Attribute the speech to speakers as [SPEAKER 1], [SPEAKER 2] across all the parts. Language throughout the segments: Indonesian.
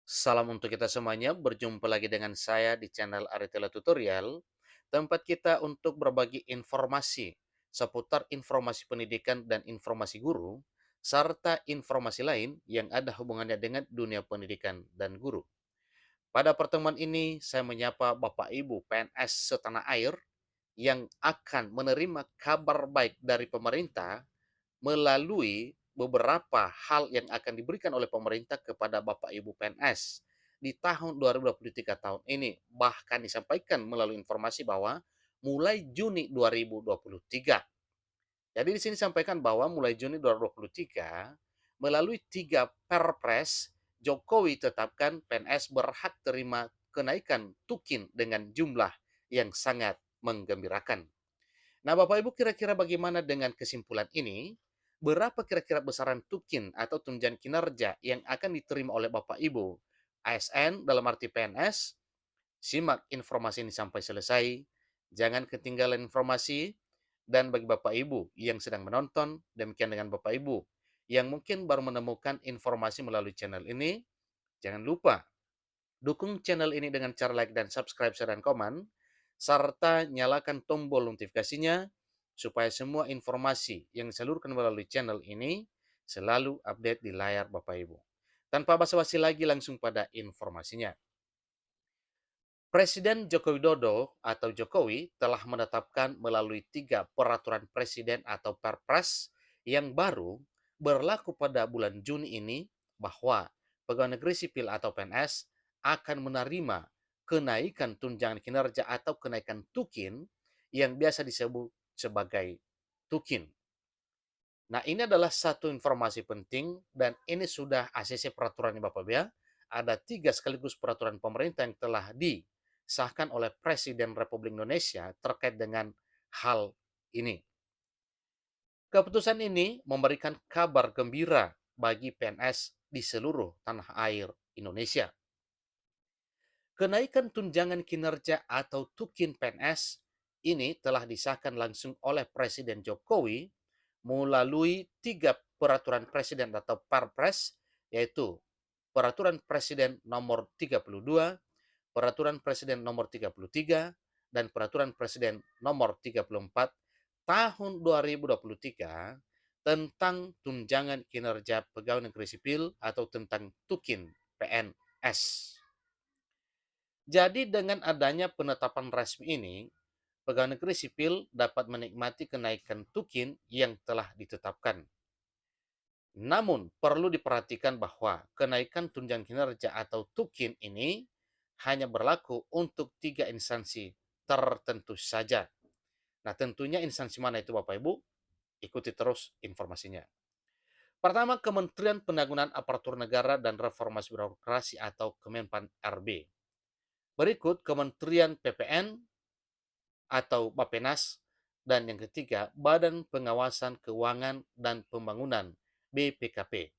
[SPEAKER 1] Salam untuk kita semuanya, berjumpa lagi dengan saya di channel Aritela Tutorial, tempat kita untuk berbagi informasi seputar informasi pendidikan dan informasi guru, serta informasi lain yang ada hubungannya dengan dunia pendidikan dan guru. Pada pertemuan ini, saya menyapa Bapak Ibu PNS setanah air yang akan menerima kabar baik dari pemerintah melalui beberapa hal yang akan diberikan oleh pemerintah kepada Bapak Ibu PNS di tahun 2023 tahun ini. Bahkan disampaikan melalui informasi bahwa mulai Juni 2023. Jadi di sini disampaikan bahwa mulai Juni 2023 melalui 3 Perpres Jokowi tetapkan PNS berhak terima kenaikan tukin dengan jumlah yang sangat menggembirakan. Nah, Bapak Ibu kira-kira bagaimana dengan kesimpulan ini? Berapa kira-kira besaran tukin atau tunjangan kinerja yang akan diterima oleh Bapak Ibu ASN dalam arti PNS? Simak informasi ini sampai selesai. Jangan ketinggalan informasi. Dan bagi Bapak Ibu yang sedang menonton, demikian dengan Bapak Ibu yang mungkin baru menemukan informasi melalui channel ini, jangan lupa dukung channel ini dengan cara like dan subscribe serta komen, serta nyalakan tombol notifikasinya supaya semua informasi yang disalurkan melalui channel ini selalu update di layar Bapak Ibu. Tanpa basa-basi lagi langsung pada informasinya. Presiden Joko Widodo atau Jokowi telah menetapkan melalui 3 peraturan presiden atau Perpres yang baru berlaku pada bulan Juni ini bahwa pegawai negeri sipil atau PNS akan menerima kenaikan tunjangan kinerja atau kenaikan tukin yang biasa disebut sebagai tukin. Nah, ini adalah satu informasi penting dan ini sudah ACC peraturannya Bapak Ibu ya. Ada 3 sekaligus peraturan pemerintah yang telah disahkan oleh Presiden Republik Indonesia terkait dengan hal ini. Keputusan ini memberikan kabar gembira bagi PNS di seluruh tanah air Indonesia. Kenaikan tunjangan kinerja atau tukin PNS ini telah disahkan langsung oleh Presiden Jokowi melalui 3 peraturan presiden atau Perpres, yaitu Peraturan Presiden Nomor 32, Peraturan Presiden Nomor 33, dan Peraturan Presiden Nomor 34 Tahun 2023 tentang tunjangan kinerja pegawai negeri sipil atau tentang Tukin PNS. Jadi dengan adanya penetapan resmi ini, pegawai negeri sipil dapat menikmati kenaikan tukin yang telah ditetapkan. Namun, perlu diperhatikan bahwa kenaikan tunjangan kinerja atau tukin ini hanya berlaku untuk 3 instansi tertentu saja. Nah, tentunya instansi mana itu Bapak Ibu? Ikuti terus informasinya. Pertama, Kementerian Penanggulangan Aparatur Negara dan Reformasi Birokrasi atau Kemenpan RB. Berikut Kementerian PPN atau Bappenas, dan yang ketiga Badan Pengawasan Keuangan dan Pembangunan BPKP.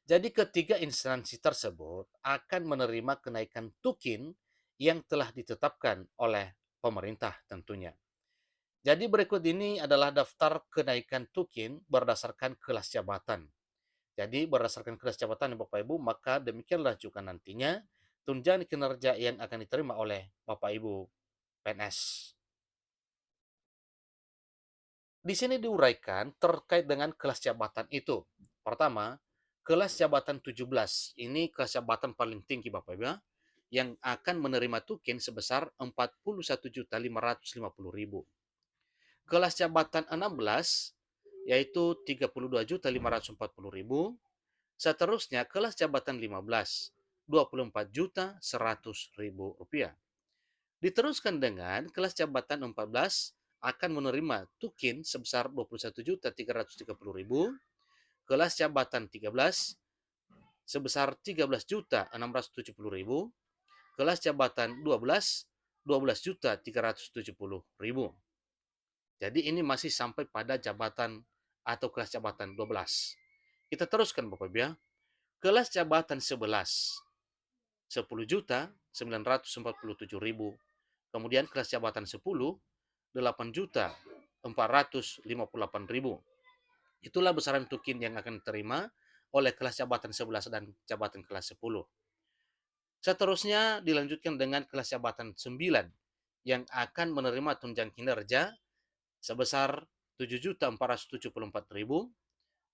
[SPEAKER 1] Jadi ketiga instansi tersebut akan menerima kenaikan tukin yang telah ditetapkan oleh pemerintah tentunya. Jadi berikut ini adalah daftar kenaikan tukin berdasarkan kelas jabatan. Jadi berdasarkan kelas jabatan Bapak Ibu, maka demikianlah juga nantinya tunjangan kinerja yang akan diterima oleh Bapak Ibu PNS. Di sini diuraikan terkait dengan kelas jabatan itu. Pertama, kelas jabatan 17. Ini kelas jabatan paling tinggi Bapak Ibu ya, yang akan menerima tukin sebesar 41.550.000. Kelas jabatan 16 yaitu 32.540.000. Seterusnya kelas jabatan 15 Rp24.100.000. Diteruskan dengan kelas jabatan 14 akan menerima tukin sebesar 21.330.000, kelas jabatan 13 sebesar 13.670.000, kelas jabatan 12 12.370.000. Jadi ini masih sampai pada jabatan atau kelas jabatan 12. Kita teruskan Bapak Ibu ya. Kelas jabatan 11 10.947.000. Kemudian kelas jabatan 10 8.458.000. Itulah besaran tukin yang akan diterima oleh kelas jabatan 11 dan jabatan kelas 10. Seterusnya dilanjutkan dengan kelas jabatan 9 yang akan menerima tunjangan kinerja sebesar 7.474.000,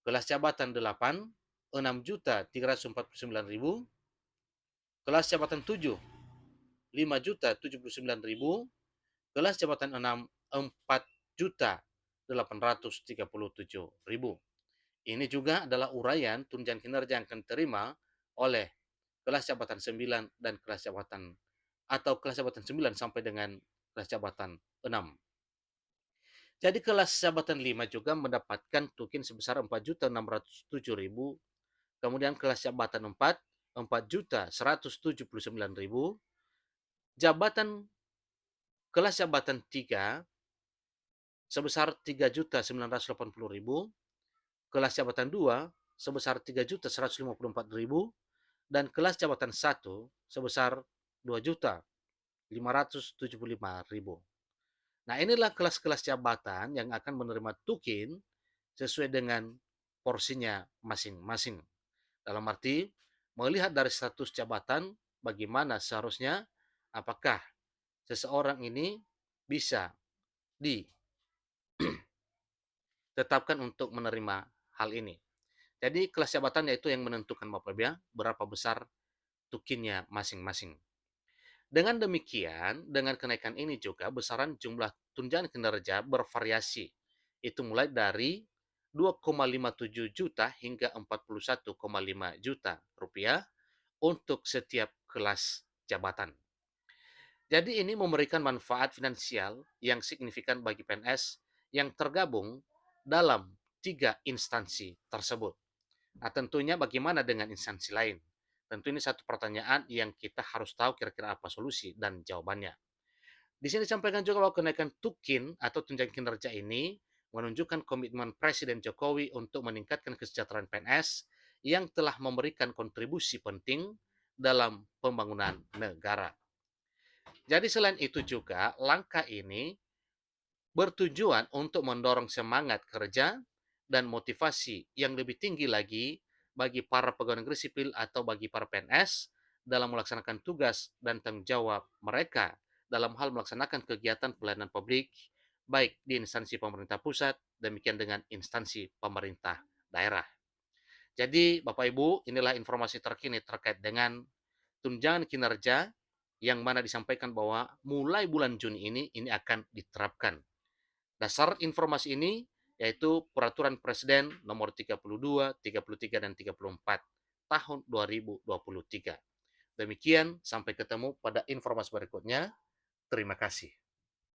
[SPEAKER 1] kelas jabatan 8 6.349.000, kelas jabatan 7 5.079.000, kelas jabatan 6 4.837.000. Ini juga adalah uraian tunjangan kinerja yang akan diterima oleh kelas jabatan 9 dan kelas jabatan atau kelas jabatan 9 sampai dengan kelas jabatan 6. Jadi kelas jabatan 5 juga mendapatkan tukin sebesar 4.607.000, kemudian kelas jabatan 4 4.179.000, jabatan kelas jabatan 3 sebesar 3.980.000, kelas jabatan 2 sebesar 3.154.000, dan kelas jabatan 1 sebesar 2.575.000. Nah, inilah kelas-kelas jabatan yang akan menerima tukin sesuai dengan porsinya masing-masing. Dalam arti, melihat dari status jabatan, bagaimana seharusnya, apakah seseorang ini bisa ditetapkan untuk menerima hal ini. Jadi kelas jabatan yaitu yang menentukan Bapak Ibu ya, berapa besar tukinnya masing-masing. Dengan demikian, dengan kenaikan ini juga besaran jumlah tunjangan kinerja bervariasi. Itu mulai dari 2,57 juta hingga 41,5 juta rupiah untuk setiap kelas jabatan. Jadi ini memberikan manfaat finansial yang signifikan bagi PNS yang tergabung dalam 3 instansi tersebut. Nah, tentunya bagaimana dengan instansi lain? Tentu ini satu pertanyaan yang kita harus tahu kira-kira apa solusi dan jawabannya. Di sini disampaikan juga bahwa kenaikan tukin atau tunjangan kinerja ini menunjukkan komitmen Presiden Jokowi untuk meningkatkan kesejahteraan PNS yang telah memberikan kontribusi penting dalam pembangunan negara. Jadi selain itu juga langkah ini bertujuan untuk mendorong semangat kerja dan motivasi yang lebih tinggi lagi bagi para pegawai negeri sipil atau bagi para PNS dalam melaksanakan tugas dan tanggung jawab mereka dalam hal melaksanakan kegiatan pelayanan publik baik di instansi pemerintah pusat demikian dengan instansi pemerintah daerah. Jadi Bapak Ibu, inilah informasi terkini terkait dengan tunjangan kinerja yang mana disampaikan bahwa mulai bulan Juni ini akan diterapkan. Dasar informasi ini yaitu Peraturan Presiden Nomor 32, 33, dan 34 tahun 2023. Demikian, sampai ketemu pada informasi berikutnya. Terima kasih.